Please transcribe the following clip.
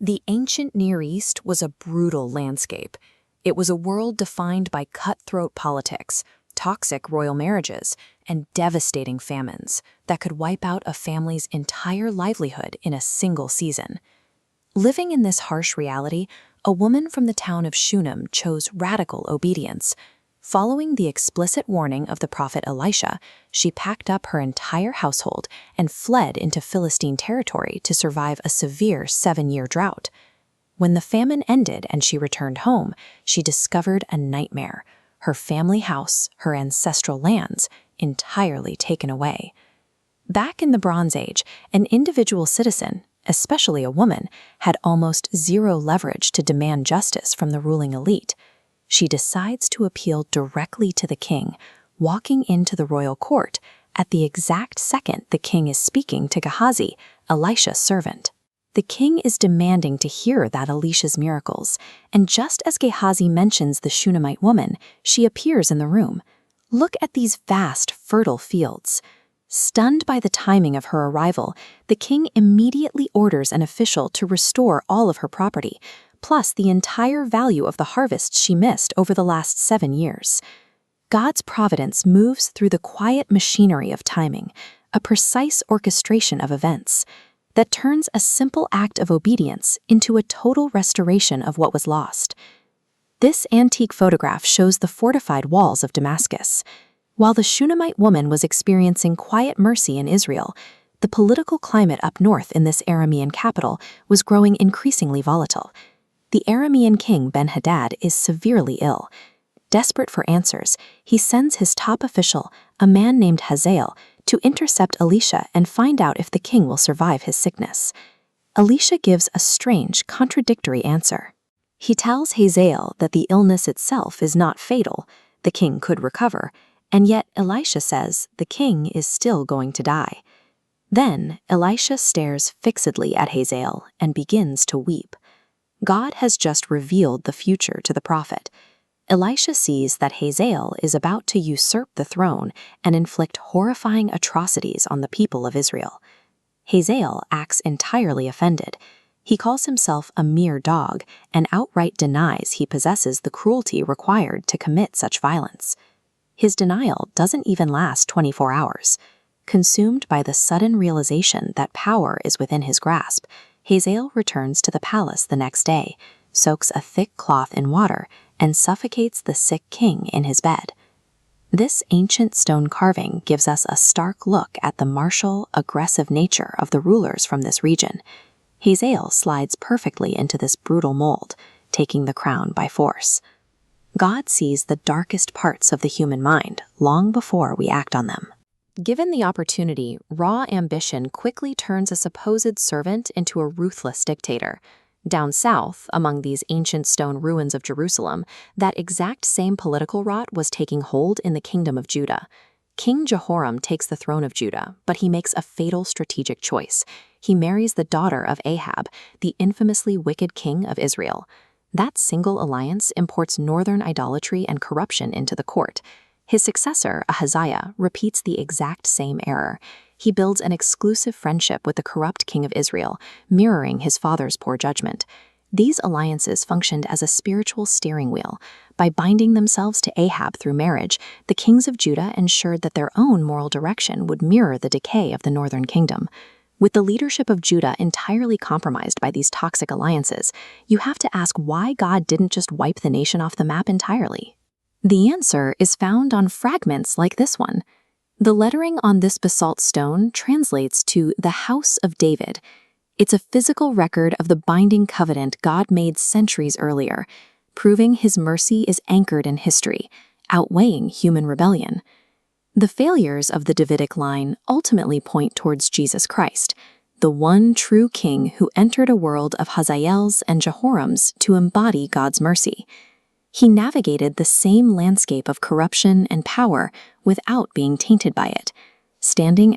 The ancient Near East was a brutal landscape. It was a world defined by cutthroat politics, toxic royal marriages, and devastating famines that could wipe out a family's entire livelihood in a single season. Living in this harsh reality, a woman from the town of Shunem chose radical obedience. Following the explicit warning of the prophet Elisha, she packed up her entire household and fled into Philistine territory to survive a severe 7-year drought. When the famine ended and she returned home, she discovered a nightmare: her family house, her ancestral lands, entirely taken away. Back in the Bronze Age, an individual citizen, especially a woman, had almost zero leverage to demand justice from the ruling elite. She decides to appeal directly to the king, walking into the royal court at the exact second the king is speaking to Gehazi, Elisha's servant. The king is demanding to hear that Elisha's miracles, and just as Gehazi mentions the Shunammite woman, she appears in the room. Look at these vast, fertile fields. Stunned by the timing of her arrival, the king immediately orders an official to restore all of her property, plus the entire value of the harvests she missed over the last 7 years. God's providence moves through the quiet machinery of timing, a precise orchestration of events that turns a simple act of obedience into a total restoration of what was lost. This antique photograph shows the fortified walls of Damascus. While the Shunammite woman was experiencing quiet mercy in Israel, the political climate up north in this Aramean capital was growing increasingly volatile. The Aramean king Ben-Hadad is severely ill. Desperate for answers, he sends his top official, a man named Hazael, to intercept Elisha and find out if the king will survive his sickness. Elisha gives a strange, contradictory answer. He tells Hazael that the illness itself is not fatal, the king could recover, and yet Elisha says the king is still going to die. Then Elisha stares fixedly at Hazael and begins to weep. God has just revealed the future to the prophet. Elisha sees that Hazael is about to usurp the throne and inflict horrifying atrocities on the people of Israel. Hazael acts entirely offended. He calls himself a mere dog and outright denies he possesses the cruelty required to commit such violence. His denial doesn't even last 24 hours. Consumed by the sudden realization that power is within his grasp, Hazael returns to the palace the next day, soaks a thick cloth in water, and suffocates the sick king in his bed. This ancient stone carving gives us a stark look at the martial, aggressive nature of the rulers from this region. Hazael slides perfectly into this brutal mold, taking the crown by force. God sees the darkest parts of the human mind long before we act on them. Given the opportunity, raw ambition quickly turns a supposed servant into a ruthless dictator. Down south, among these ancient stone ruins of Jerusalem, that exact same political rot was taking hold in the kingdom of Judah. King Jehoram takes the throne of Judah, but he makes a fatal strategic choice. He marries the daughter of Ahab, the infamously wicked king of Israel. That single alliance imports northern idolatry and corruption into the court. His successor, Hazael, repeats the exact same error. He builds an exclusive friendship with the corrupt king of Israel, mirroring his father's poor judgment. These alliances functioned as a spiritual steering wheel. By binding themselves to Ahab through marriage, the kings of Judah ensured that their own moral direction would mirror the decay of the northern kingdom. With the leadership of Judah entirely compromised by these toxic alliances, you have to ask why God didn't just wipe the nation off the map entirely. The answer is found on fragments like this one. The lettering on this basalt stone translates to the House of David. It's a physical record of the binding covenant God made centuries earlier, proving his mercy is anchored in history, outweighing human rebellion. The failures of the Davidic line ultimately point towards Jesus Christ, the one true king who entered a world of Hazaels and Jehorams to embody God's mercy. He navigated the same landscape of corruption and power without being tainted by it, standing